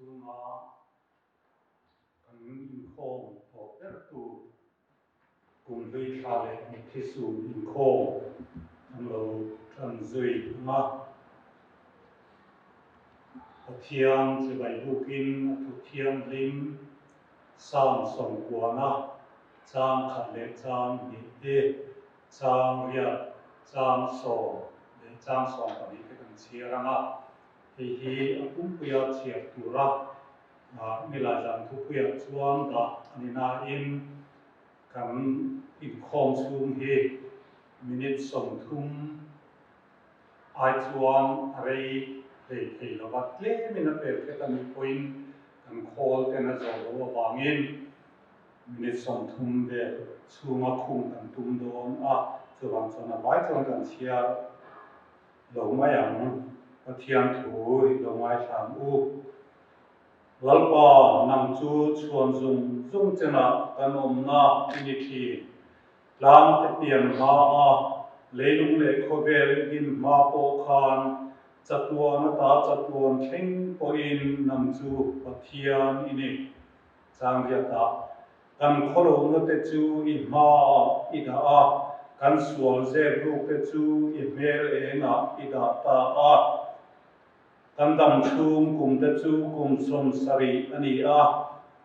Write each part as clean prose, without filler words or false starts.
Suma kan in khom to tu cùng với cha lệ một cái sự in khom anh lâu anh duy mà thiang chỉ bài bukin thiang lim sang song qua na trang khát lệ trang đi trang riết trang song để trang song cái này cái chia ra na thì cũng bây giờ chia tu ra mi là rằng thu bây giờ chuan đó anh na in kan in khom sum hi minute som thum ai chuan arei thei lo wat tle min a per ke kan point kan khol ke na zo lo wangin minute som thum de chunga khum kan tum don chuan chuan a vai chuan kan chia lo mai ang pathian thui lo mai tham lalpa nam chu chuan zum chena kan omna ini thi lam te pian ma leilung le khovel in ma po khan chatuan ta chatuan thing po in nam chu pathian ini changria ta kan kholo na te chu I ma ida kan sual ze ru te chu I mel enga ida ta kan dam thum kum te chu kum som sari ani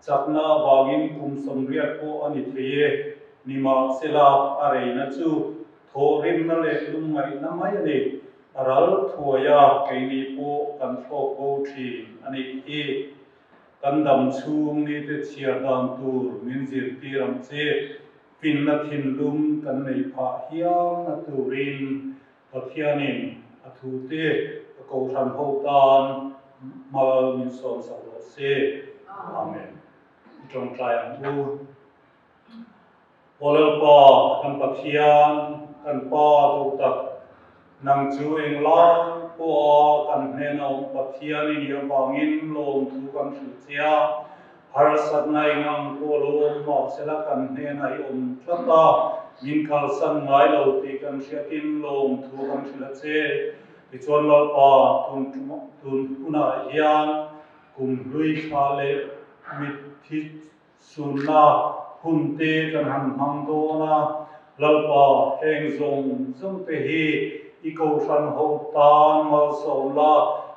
chakna wangin kum som riat po ani thie nima sela areina chu thorin na le lumai na mai ani aral thuaya keini po kan tho ko thi ani hi kan dam chum ni te chia dam tur min zir tiram che pin na thin lum kan nei pha hiam na turin pathianin athu te ko than ho tan mal min som sa lo se amen trong trai ang Olel pa kan pathian kan pa tu tak nang chu eng lang po kan hnen om pathian ni wangin lom thu kan thu chia har sat nai ngang po lom ma sela kan hnen ai om thata min khal san ngai lo ti kan thiatin lom thu kan thila che ti chuan lo pa tun una hian kum lui kha le mit thi sunna hun te kan han mang do na lalpa heng zong te hi I ko than ho tan mal so la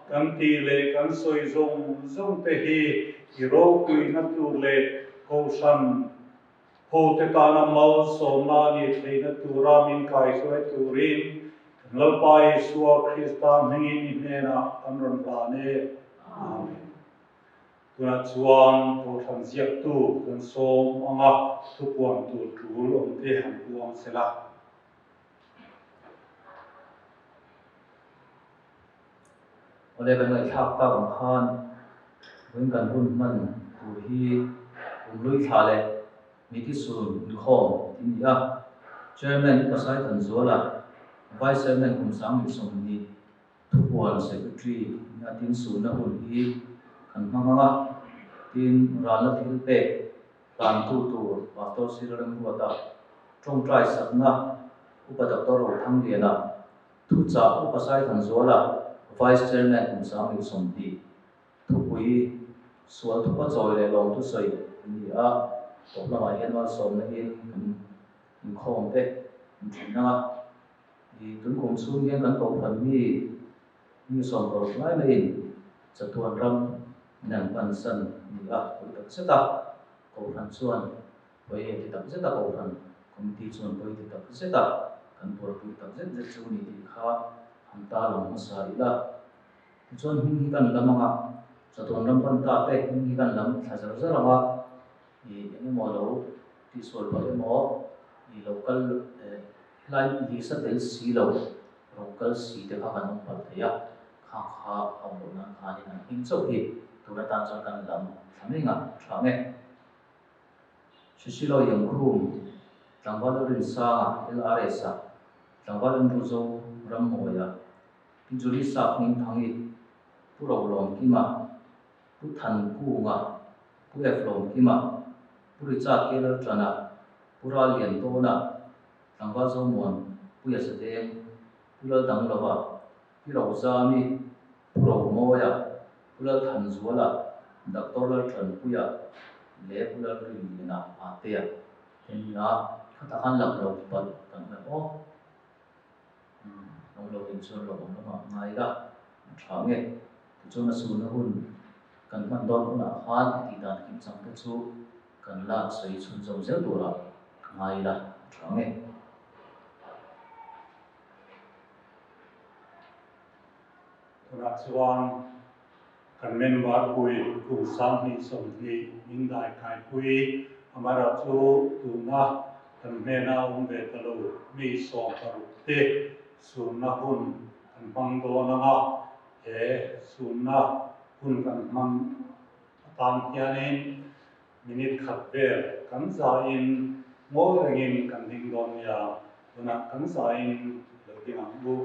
kan ti le kan soi zong te hi I ro kui na tu le ko than ho te ta na mal so na ni thei na tu ra min kai soi tu rin lalpa Yeshua Christa hingin I na kan ron la ne amen tuna chuan po than ziak tu kan som anga thu puan tu tul om te han puang sela Oleh kan thak ta kan khan wing kan hun man tu hi lui thale mi ti sun ni khom tin ya chairman pasai kan zola vice chairman kum sang mi som ni thu puan secretary na tin sun na hun hi kan manga tin rala thil pe kan tu pastor siram buata trong trai sakna upadaktor ro thang diana thu cha upasai kan zola Vice Chairman kum sang mi som di thu pui sual thu pa choi le long tu soi ni to la ma hian ma som na in kan khom te na di tun kum sun hian kan ko phan mi som ro lai na in chatuan ram nan pan san ni ku tak seta ko phan chuan poi ti tak seta ko phan committee chuan poi ti tak seta kan por pu tak zet chu ni ti kha ta long sa ila chuan hi kan lamanga chaton ram pan ta te hi kan lam thazar zarawa I ene mo lo ti sol ba mo I local line di sa del si lo local si te ka kan pa te ya kha amon na kha ni na in so hi tu na tan chan kan lam thamenga thame shisilo yang khum tangwal rin sa LRS tangwal ru zo ram mo ya Juli sa ning thangi puro lom kima pu than ku nga pu f lom kima puri cha ke la trana pura lian to na tangwa zo mon pu ya se de pula dang lawa pi ro za mi puro mo ya pula than zo la doctor lal tran puya le pulal ri na atea enia khata kan lam lo pal kan na o nong lo in chon lo ma ngai la thange chu na su na hun kan man don na han ti dan kim chang te chu kan la sei chun zo zel tu la ngai la thange tuna chuan kan member pui ku sang ni som ni in dai kai pui amara chu tuna kan mena ve talo mi so paru te sunna hun kan mang do na nga e sunna hun kan mang tam hianin minute khat vel kan za in mo rengin kan ding don ya tuna kan za in lo ding ang bu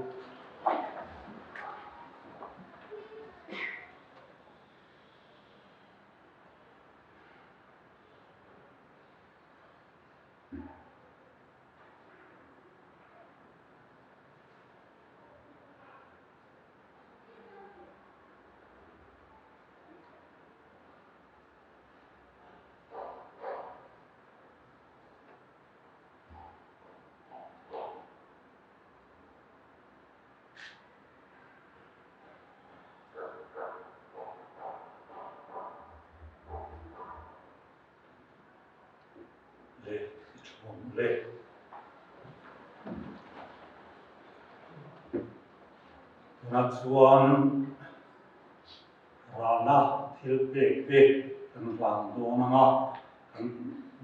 le na chuan rana thil pe pe kan lang do na nga kan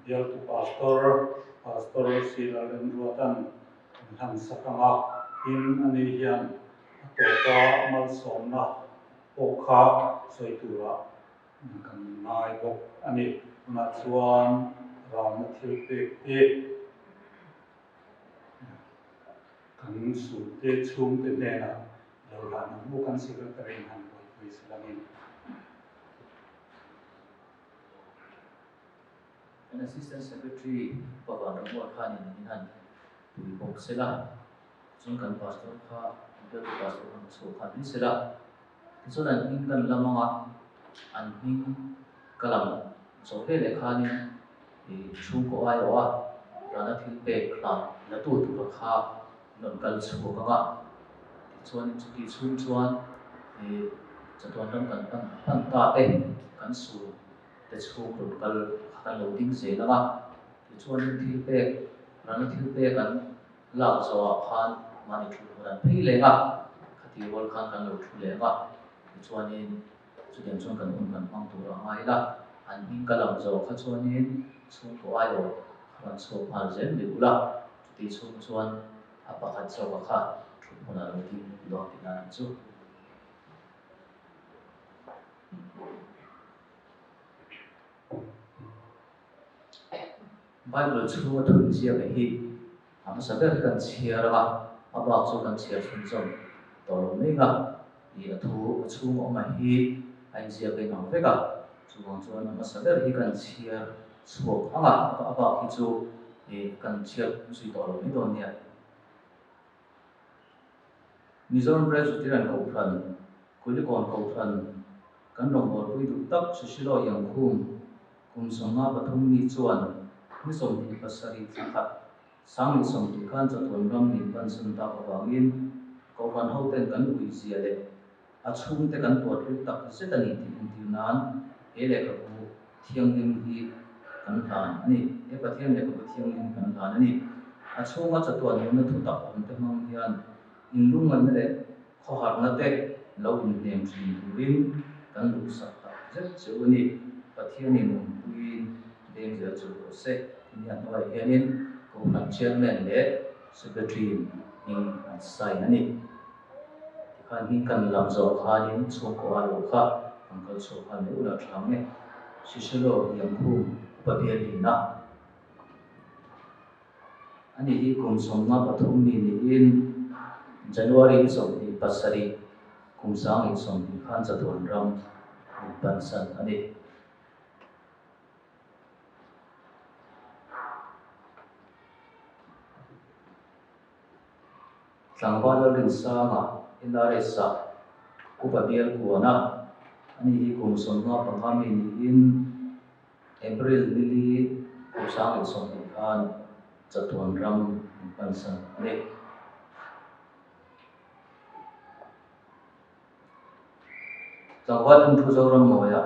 dial tu pastor sila len ruatan han sakanga in ani hian to ka mal som na okha soitura kan nai bok ani na chuan rana thil pe pe kan su te chung te ne na lo la na mu kan secretary han pui silamin an assistant secretary pawan ro khan in han pui bok sela chung kan pastor kha the pastor kan so khan ni sela so nan in kan lamanga an ning kalam so le khan ni chung ko ai wa rana thil pe kla la tu tu kha non kal chu ka chuan chu chuan chatuan ram kan ta te kan su te chu kun kal kan lo ding se la chuan thil pe rana thil pe kan la zo khan mani thu ran phei le nga khati wal khan kan lo thu le nga chuan in chu dem chuan kan kan mang tu ra ngai la an ning kalam zo kha chuan in chu ko ai lo ran so phal zen ni ula ti chu chuan apa khan so kha thu na lo ding lo ti na chu Bible chu thun sia ka hi am saber kan chia ra aba chu kan chia chun chon to me nga i thu chu mo ma hi ai sia ke nang ve ka chu wang chu am saber hi kan chia chu anga aba hi chu kan chia sui to me don nia Mizoram Presbyterian ko phan kulikon ko phan kan rong bol pui du tak chu silo yang kum songa pathum ni chuan ni som ti pasari thakhat sang ni som ti khan chaton ram ni pan sun ta awangin ko phan ho ten kan ui zia le a chhum te kan tuat lu tak se tani ti in nan ele ka bu thiang lim hi kan han ni e pathian le ka bu thiang lim kan han ani a chhunga chaton ni na thu tak om te mang hian in lung an le kho har na te lo in nem thin win kan lu sak ta zet chu ni pathian ni mum puin deng ja chu se ni an wai hianin ko phan chairman le secretary in sai ani khan hin kan lam zo khanin chu ko alo kha angkal chu khan le ula thange siselo yang khu pabian na ani hi kum somna pathum ni in January som ni pasari kum sang in som ni khan chaton ram ban san ani Sangwala rin sa nga inare sa upabian kuwana ani hi kum som nga pangami ni in April nili kum sang le som ni khan chatuan ram pansan ne zawal thu zawram moya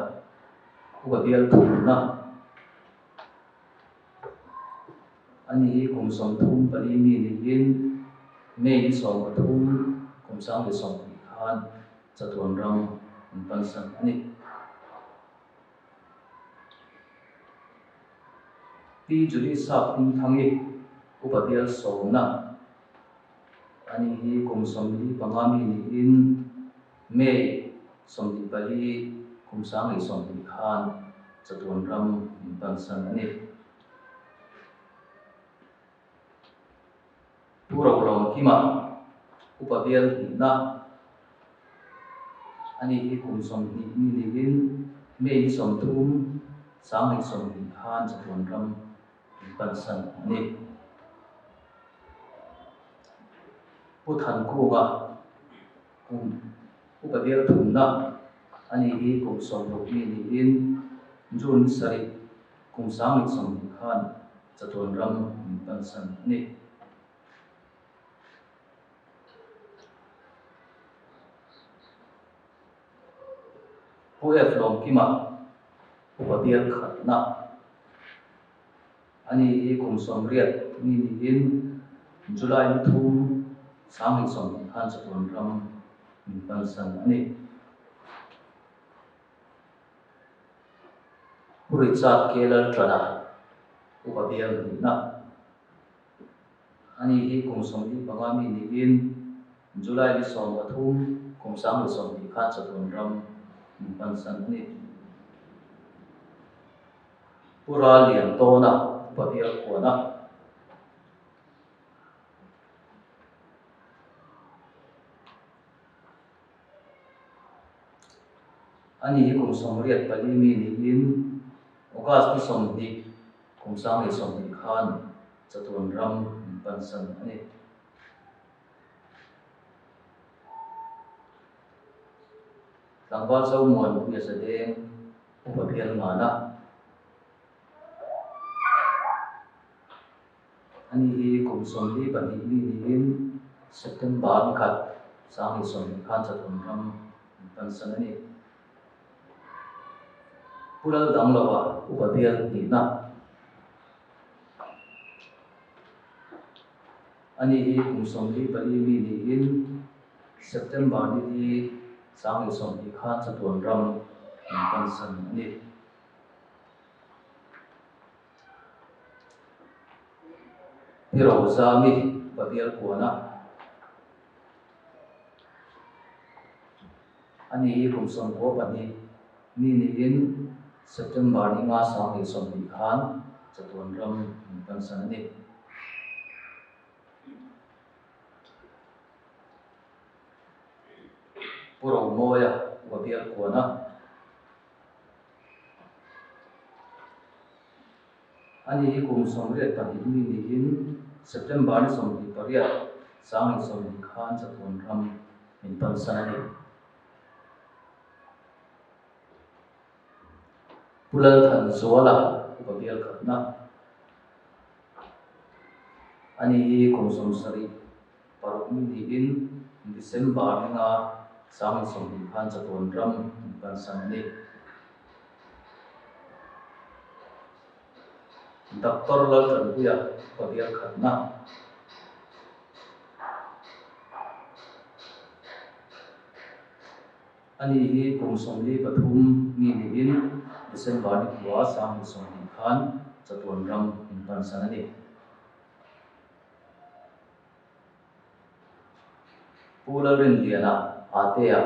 ku bial thu na ani hi kum som thum pali mi ni in me som thum kum sang le som ni khan chatuan ram pansan ne ti juli sa pin thangi upabial somna ani hi kum somli pangami ni in me somli pali kum sang li somli khan chatuan ram pansan ani pura ulong kima upabial na ani hi kum somli ni in me som thum sang li somli khan chatuan ram pansan ani puthan ku ga upabial thumna ani hi kum som lokmi ni in jun sari kum sang li som khan chatuan ram pansan ani puef lom kima upabial khatna ani hi kum som riat ni in July ni thum sang li som khan chatuan ram pansan ani Richard Keller trana upabial na ani hi kum som li pangami ni in July ni som thum kum sang li som khan chatuan ram pansan ani pura lian to na upabial ko na ani hi kum som riat pali mi ni in August ni som ni kum sang li som khan chatuan ram pansan ani langwal sau muan puya sadeng upabial mana ani hi kum som li pani mi ni in September khat sang li som khan chatuan ram pansan ani pulal dang lawa upabial ni na ani hi kum som li pali mi ni in September ni sang li som khan chatuan ram pansan ani hiro zami upabial ko na ani hi kum som ko pani mi ni in September ni nga sang li som khan chatuan ram pansan ani puro moya upabial ko na ani hi kum som riat pani mi ni in September ni som li pariat sang li som khan chatuan ram pansan ani pulal than zuala upabial khatna ani hi kum som sari paruk mi ni in December ni nga sang li som khan chatuan ram pansan ani Dr. Lal than puya upabial khatna ani hi kum som li pathum mi ni in December ni kuwa sang li som khan chatuan ram pansan ani pulal rin liana atea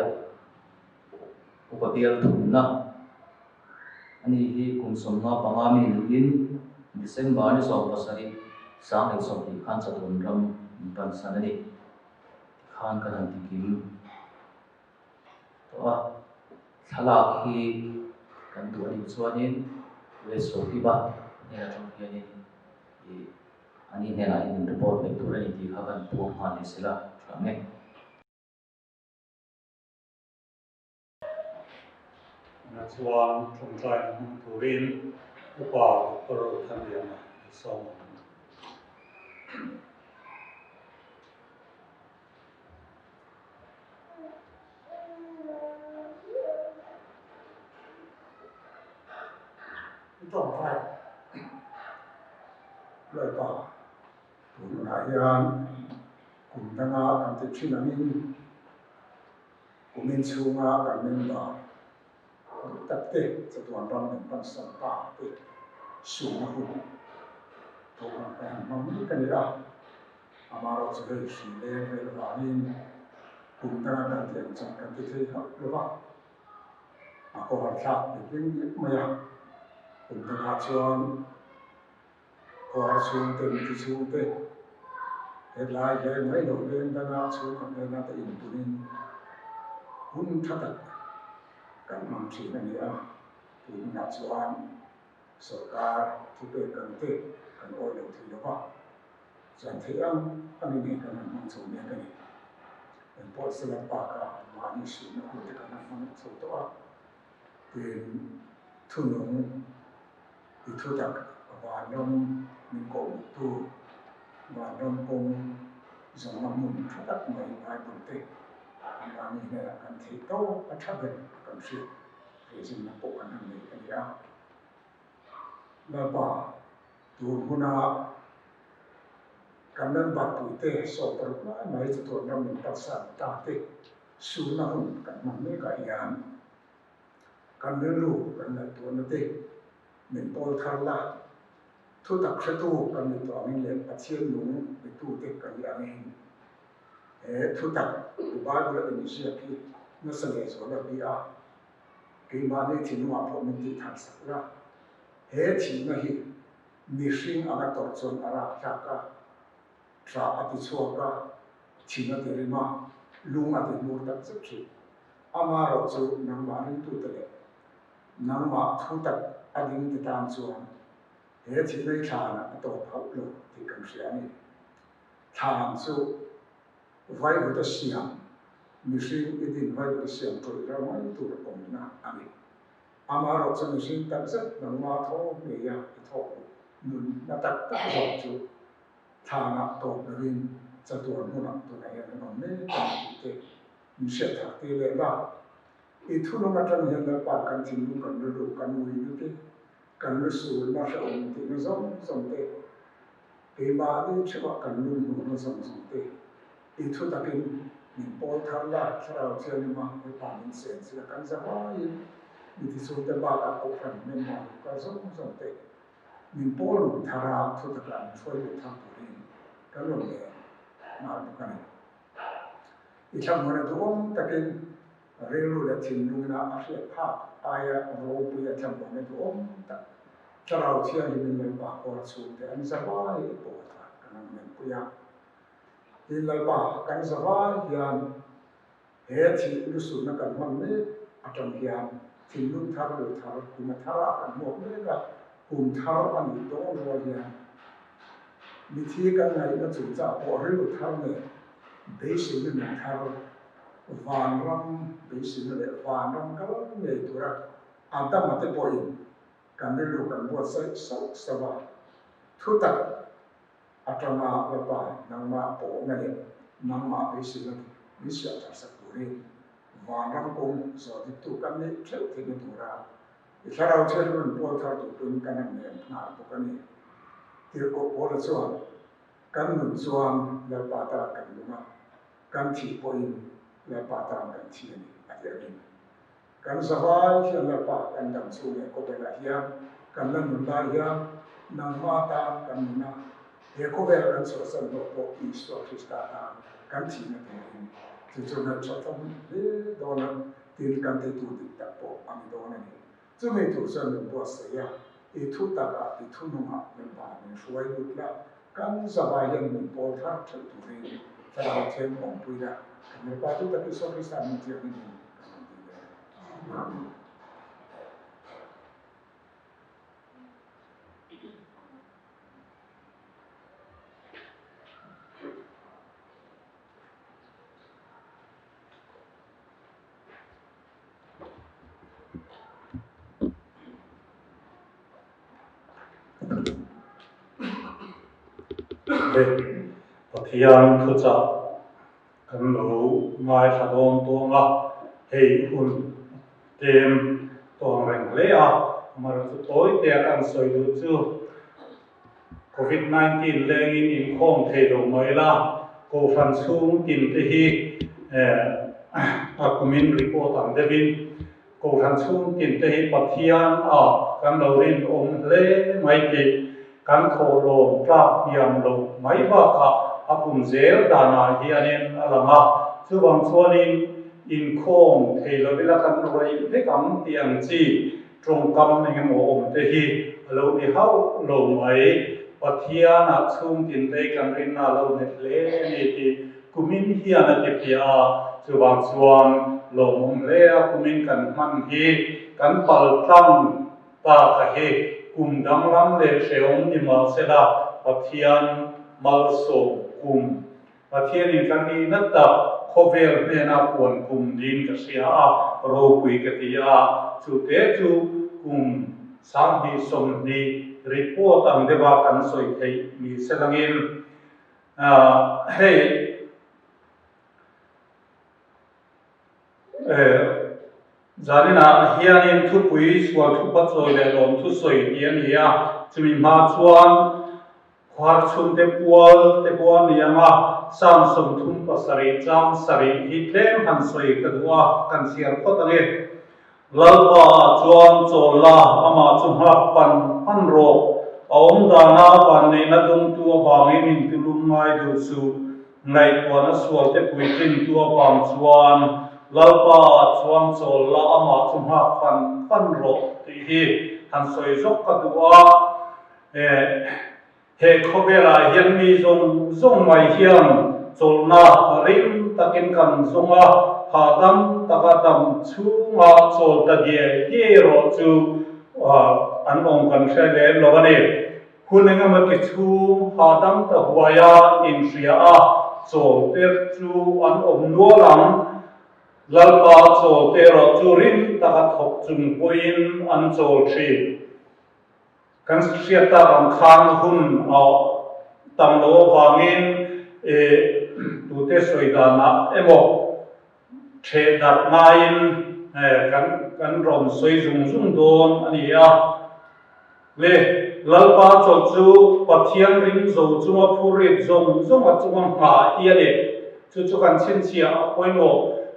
upabial thumna ani hi kum som nga pangami ni in December ni som pasari sang li som khan chatuan ram pansan ani khan kan tikim to thalak hi kan tu ani chuanin we so ki ba nena thong hian ani nena in report me tur ani ti kha kan pu ma ni sila thame na chuan thungtlai na hmun turin upa paro thaniana song trong phải lời bảo cũng là yan cũng đang làm việc trên mình cũng mình xuống làm mình bảo tập thể cho toàn đoàn mình ban sáng tạo để xuống hụt tôi làm cái hàng mong cái này đó mà rồi sẽ phải xử lý về là mình cũng đang làm việc trong cái thế học đúng không có hoàn thiện để những mà cũng đang chọn có xuống tên thì xuống tên hiện lại cái mấy đầu bên đang xuống còn bên đang in tụi mình hun thắt kan mang chỉ này thì ngã chọn sở cả thu về cần tệ cần oi đầu thì đó chẳng thấy anh này cần mang số này cái này em bỏ sẽ làm bạc mà đi xuống nó cũng cần mang số đó thì thu nông thì thu đặc và nông mình cũng thu và nông cũng giống làm muốn thắt đặc mấy vài vấn đề mà mình là cần thấy tốt và chấp nhận cần sự thì chúng ta bộ cần làm cái gì đó là bảo tu huna cần nên bảo tuổi tệ so với mấy cái tuổi năm mình bắt sản ta tệ số nó không cần mang mấy cái yan cần nên lưu cần là tuổi nó tệ mình bồi thăng là thu tập sẽ tu cần mình tỏ mình liền bắt chiên đúng để tu tệ cần là mình thu tập của ba cái là mình sẽ khi nó sẽ lấy số là bia cái mà này thì nó bảo mình đi thằng sắc ra hết thì nó hi missing aga torchon ara chaka tra ati chuaka china derima lung ati nur tak chhi ama ro chu nangma rin tu tele nangma thu tak ading ti tam chuan he chi nei thana to phau lo ti kan sia ni tham chu vai vu ta siam missing idin vai vu siam to ra mai tu ro kom na ani ama ro chu missing tak zat nangma tho me ya tho nun na tak tak zo chu thana to rin cha tuan huna tu na ya no me ta te ni se tha te le ba I thu no ma tan hian la pa kan chin lu kan lu kan mui ni te kan lu su ma sha om te no zom zom te ke ba ni chwa kan lu no zom zom te I thu ta kin ni pol thar la chara che ni ma ko pa min sen se kan za wa yin ni ti su te ba ka ko kan men ma ka zom zom te mình bỏ lụm thà ra thôi tất cả phơi lụm thà tụi mình cái lụm này mà được cái này thì trong người tôi ông ta cái rêu là chín luôn là sẽ phá ai rồi bây giờ trong người tôi ông ta choเราเชื่อที่มันเป็นปากคนสูงแต่อันสบายปวดกันมันปุยที่เราปากกันสบายยันเหตุที่รู้สึกนักการมันไม่อาจารย์ยันที่ลุ่มทารุณทารุณคุณทาระกันหมดเลยก็cùng thao ăn thì tốt rồi nhỉ, vì thế cái này nó chủ ra bỏ hết rồi thao này, để xin mình thao, vàng lắm, để xin nó để vàng lắm cái này tôi ra, anh ta mà tới bồi, cái này lúc cái mua sai sai sai vào, thu tập, ở trong mà là bài, nang mà bỏ này, nang mà để xin nó, để xin cho sắc tuổi, vàng lắm cũng rồi thì tôi cái này theo thì nó tôi ra. Sarau cermin pol thar tu pun kanan ne na tu kani tir ko pol chuan kan nun chuan la pata kan luma kan thi poin la pata kan thi ni atiarin kan zawai hian la pa kan dam chu ne ko bela hian kan lan nun la hian nang ma ta kan na he ko bela kan so san no po Iso Krista ta kan thi na te chu na chatham le dona tir kan te tu dik ta po am dona ni这没土生人多谁呀？一土大个，一土弄啊，人把人说有了，刚上班人民包他成土的，在那天往不了，人把这个说的三明治给你， le pathian thu cha kan lo ngai thadon to nga hei un tem to reng le a mar chu toi te kan soi du chu COVID-19 lengin in khom thei do mai la ko fan chung tin te hi a kumin report ang devin ko fan chung tin te hi pathian a kan lo rin om le mai ti kan tho lo tra piam lo mai ba ka apum zel dana hianin alanga chuwang chuanin in khom thei lo vela kan roi le kam tiang chi trong kam nge mo om te hi lo ni hau lo mai pathian a chung tin te kan rin na lo ne le ni ti kumin hian a te pia chuwang chuan lo mom le a kumin kan man hi kan pal tlang ta ka he kum dang lam le sheom ni ma se la pathian mal so kum pathian in kan ni na ta khover ne na puan kum din ka sia a ro pui ka ti a chu te chu kum sang bi som ni report ang deba kan soi thei mi selangin hey zanina hianin thu pui sual thu pat soi le lom thu soi tian hi a chumi ma chuan khwar chun te puan ni anga sam som thum pasari cham sari hi tlem han soi ka duwa kan siar khot ange lalpa chuan chola ama chunha pan ro om dana pan nei na dum tu awang in tulum mai du chu ngai kwana sual te pui tin tu awang chuan lalpa chuan chola ama chunha pan ro ti hi han soi zok ka duwa he khobela hian mi zong mai hian cholna rim takin kan zonga hadam takadam chunga chol ta die ro chu an ong kan shele logane hunenga ma ki chu hadam ta huaya in ria a chol ter chu an om no lang lalpa chol te ro chu rim takat thok chung poin an chol thi kan siata ram khan hun a tam lo wangin tu te soidana emo the dar nain kan rom soi zung don ani a le lalpa chol chu pathian ring zo chunga phurit zong a chunga ma hiale chu kan chin chia poimo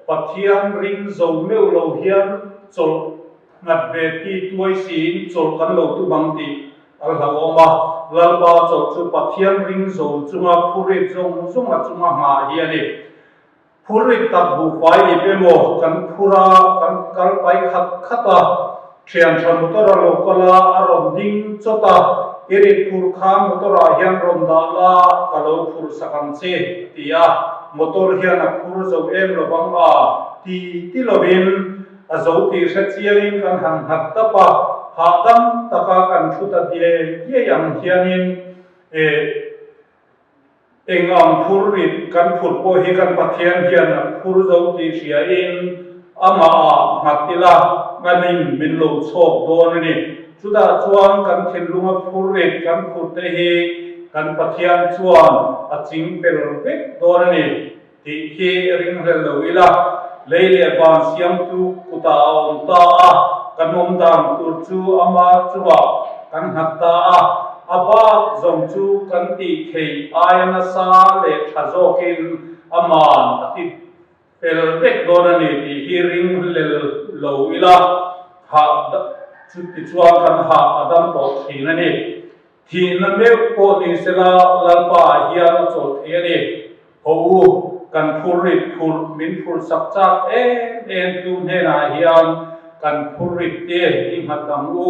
pathian ring zo meu lo hian chol ngat ve ti tuai sin chol kan lo tu bang ti al hawoma lalpa chol chu pathian ring zo chunga phurit zong a chunga ma hiale phurit tak bu pai ni pemo kan phura kan kal pai khata thian tham motor lo kala arom ding chota iri phur kham motor a hian rom da la kalo phur sakam che tia motor hian a phur zo em lo bang a ti lovin a zo ti sa chiarin kan han hat ta pa hadam taka kan thuta die ye yang hianin engam phurit kan phut po hi kan pathian hian phur zo ti sia in ama matila nganin min lo chok don ni chuda chuan kan thinlunga phurit kan phut te hi kan pathian chuan a ching pel vek don ni ti hi ring hel lo ila leile ban siam tu kuta om ta a kan mom dang tur chu ama chuwa kan hatta a apa zong chu kan ti khei ayana sa le thazokin aman ati pel vek don ni ti hi ring lel lo ila ha chu ti chuan kan ha adam to thina ni thina me ko ni sela lalpa hian cho theni ho kan phurit phur min phur sakcha en tu ne na hian kan phurit te i hatam u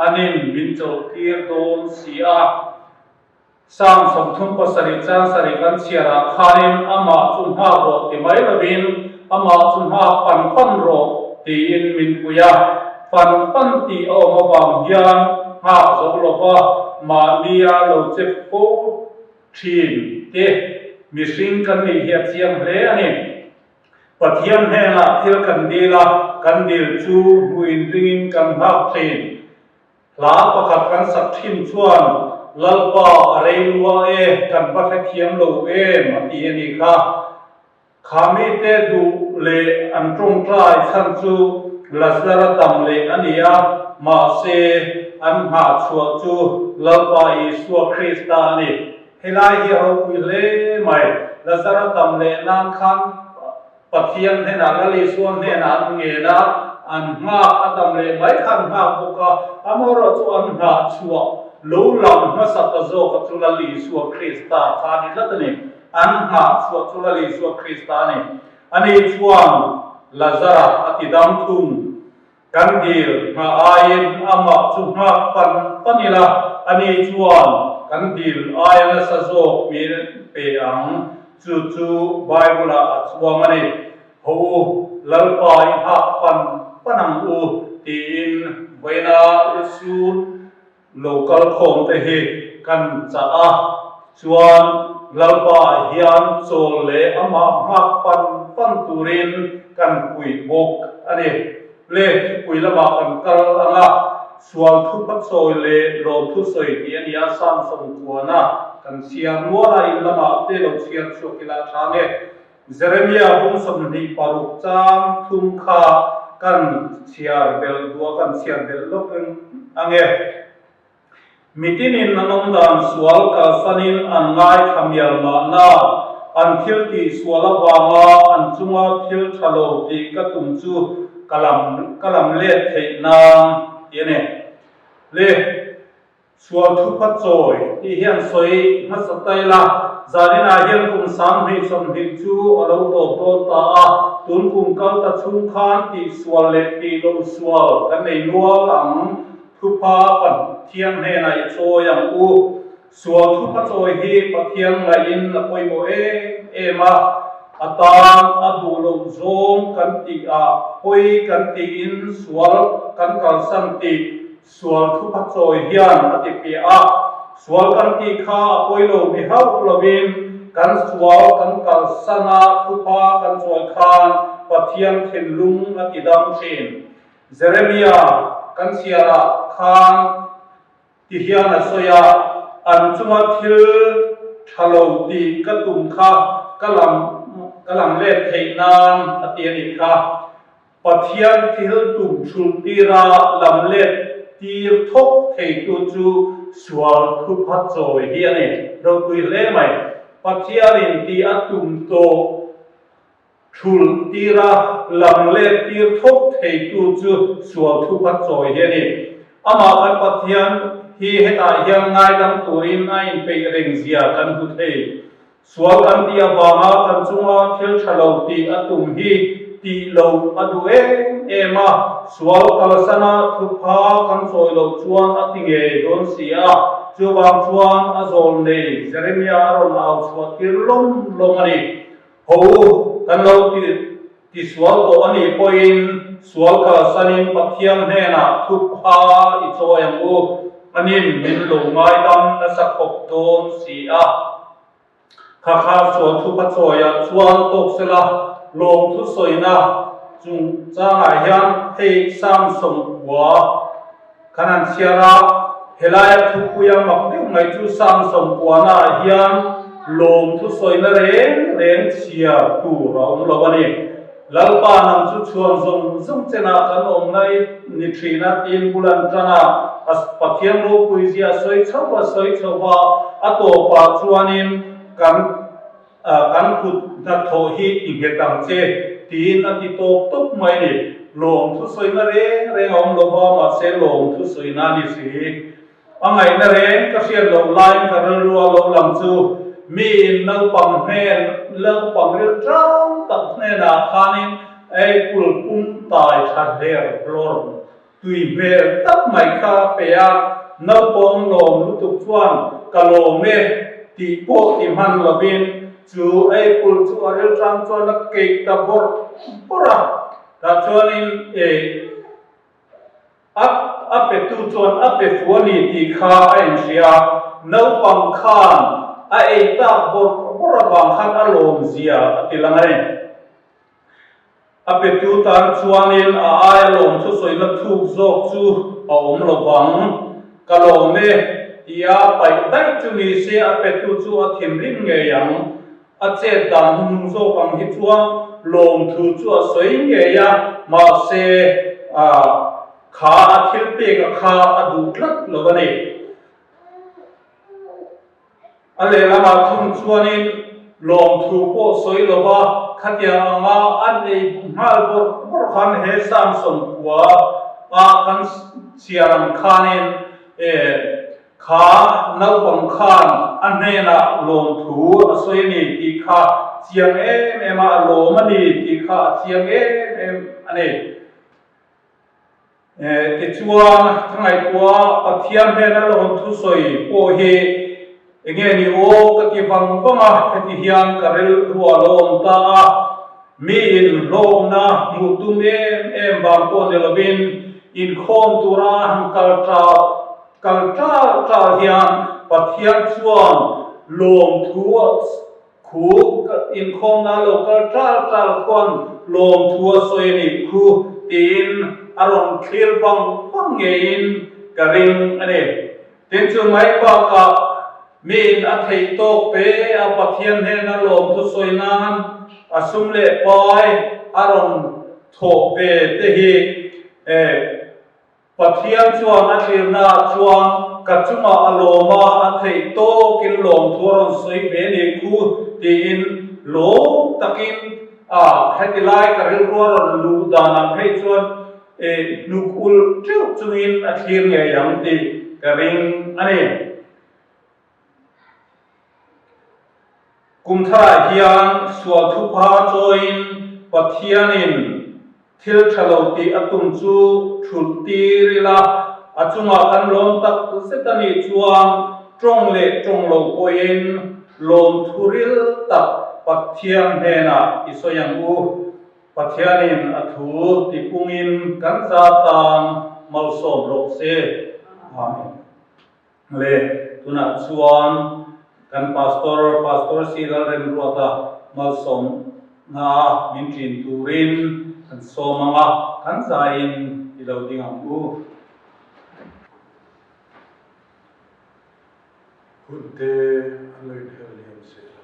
anin min cho tir don sia sam som thum pasari cha sari kan chiara kharin ama chunha ro ti mai lovin ama chunha pan ro ti in min puya pan ti o ma bang hian ha zo lo ba ma lia lo che ko thin te mi sing kan ni hi chiam hle ani pathian he la thil kan dila kan dil chu buin ringin kan hak thin la pakhat kan sak thim chuan lalpa reilua kan pathiam lo ma ti ani kha khami te du le an trong trai chan chu lazara tam le ania ma se an ha chua chu lalpa Isu Krista ni helai hi ro pi le mai lazara tam le nan khan pathiam he na la le suan he na nge na an nga adam le mai khan nga boka amoro chu an nga chua lo lam ma sa ta zo ka chu la li Isu Krista kha ni la tani an nga chua chu la li Isu Krista ni ani chuan lazara atidam thum kandil ma ayin ama chu nga pan panila ani chuan kandil ayan sa zo mi pe ang chu Bible chuamani ho lalpai ha panang u tin vena isu local khom te hi kan cha a chuan lalpa hian chol le ama ha pan turin kan pui bok ani le pui lama kan kal anga sual thu pat soi le lo thu soi ti ania sam som kuana kan siam nuala in lama te lo siam chokila thange Jeremiah hung som ni paruk cham thum kha kan siar bel dua kan siar bel lokin ange mitinin nanom dan sual ka sanin an ngai thamyal ma na an thil ti suala wanga an chunga thil thalo ti ka tum chu kalam le thei na yene le sual thu pat choi ti hian soi ma satai la zarina hian kum sam hi som hi chu alo to ta a tun kum kal ta chung khan ti sual le ti lo sual kan nei nual ang thu pa pan thiam he nai cho yang u sual thu pa choi hi pathiam la in la poi mo e ma atan adu lo zong kan ti a poi kan ti in sual kan kal sam ti sual thu pa choi hian ati pi a sual kan ti kha poi lo mi hau lovin kan sual kan kal sana thu pa kan choi khan pathiam thinlung ati dam thin Jeremiah kan siara khan ti hian a soya an chuma thil thalo ti ka tum kha kalam le theinan ati ani kha pathian thil tum thul tira lam le tir thok thei tu chu sual thu phat choi hi ani ro pui le mai pathian in ti atum to thul tira lam le tir thok thei tu chu sual thu phat choi hi ani ama kan pathian hi heta hiang ngai dam turin a in pe reng zia kan hu thei sual kan ti awanga kan chunga thil thalo ti atum hi ti lo adu ema sual kalasana thupa kan soi lo chuan atinge don sia chuwang chuan azol nei Jeremiah aron au chua tir lom ani ho kan lo ti sual to ani poin sual kalasanin pathiam hena thupa i choyang u anin min lo ngai dam na sakhop don sia kha sual thupa choya chuan tok sela lom thu soina chung changa hian hei sam som wa kanan siara helaya thu puya mak ngai chu sam som wa na hian lom thu soina reng chia tu raum lawani lalpa nam chu chuan zong chena kan om nai ni thina tin bulan tana as pathiam ro puizia soi chawa ato pa chuanin kan kut na tho hi ingetang che tin ati top mai ni lom thu soina re om lo ba ma se lom thu soina ni si angai na re ka sian lo lai ka ru lo lam chu mi na pam hen lo pam ri trang tak ne na khanin ai pul pum tai tha der flor tui me tak mai kha pe ya na pom lom lu tu chuan ka lo me ti po ti man lovin chu ai pul chu arel trang chuan na ke ta bora ta chuanin ape tu chuan ape fuani ti kha ai sia no pang khan ai ta bora bang khan alom zia atilangare ape tu tan chuanin a ai lom chu soina thu zok chu a om lo bang kalome tia pai dai chu ni se a pe tu chu a thim rim nge yang a che dam hung zo pang hi chuang lom thu chu a soi nge ya ma se a kha a thil pe ka kha a du tlat lo ba ni a le lama thum chuanin lom thu po soi lo ba khatia anga an ei hal bor khan he sam som kwa a kan siaram khanin kha nau bang khan an ne na lom thu a soi ni ti kha chiang em a lom ani ti kha chiang em ani ti chuan thangai kwa pathian ne na lom thu soi po hi enge ni o ka ti bang banga ti hian karel ruwa lom ta mi in lom na mu tu em bang po ne lovin in khom tura hang kaltra hian pathian chuan lom thu khu in khom na lo kaltra kon lom thu soi ni khu tin aron khil bang nge in karing ane tin chu mai ba ka min a thei to pe a pathian he na lom thu soi nan asum le pai aron tho pe te hi pathian chuan a thil na chuan ka chunga aloma a thei to kin lom thu ron soi ve ni khu tin lo takin a hetilai ka ril ron lu dana phei chuan nukul chu chungin a thlir nge yang ti ka ring ani kumthara hian sual thu pha choin pathianin thil thalo ti atum chu thut ti rila achunga kan lom tak setani chuang trong le trong lo poin lom thuril tak pathian hena isoyang u pathianin athu ti pungin kan za tan malsom rok se amen le tuna chuan kan pastor silal rem ruata malsom na min trin turin kan somanga kan zain ilo dingam u hunte aloi heliam sela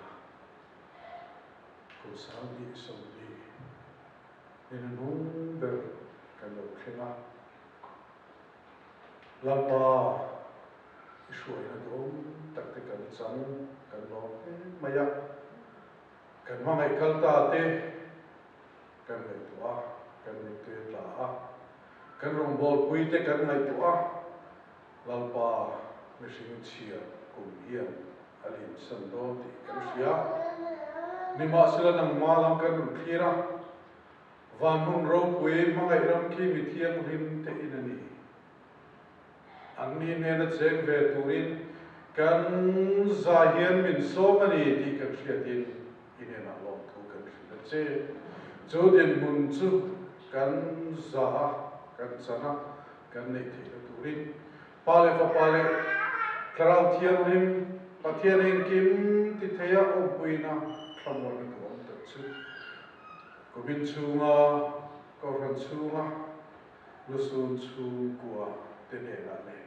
ko saudi saudi in number kan lo khenga lapa ishuai na dom takte kan chang kan lo maya kan mangai kalta te kan nei tua kan nei te la kan rong bol pui te kan nei tua lapa machine chia kum hian alin san do ti kan sia ni ma sila nang malam kan khira van mun ro pui mangai ram ki mi thiam rim te inani anni ne na cheng ve turin kan zahian min so mani ti kan sia tin inena lom thu kan sia che jodin mun chu kan za kan sana kan nei thi turin pale fa pale karau thiam rim pathian in kim ti theya om puina thamon ni om ta chu kubin chunga ko ran chunga lusun chu kwa te ne la ne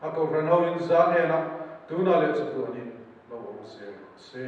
a ko ran ho in za ne na tu na le chu tu ni lo om se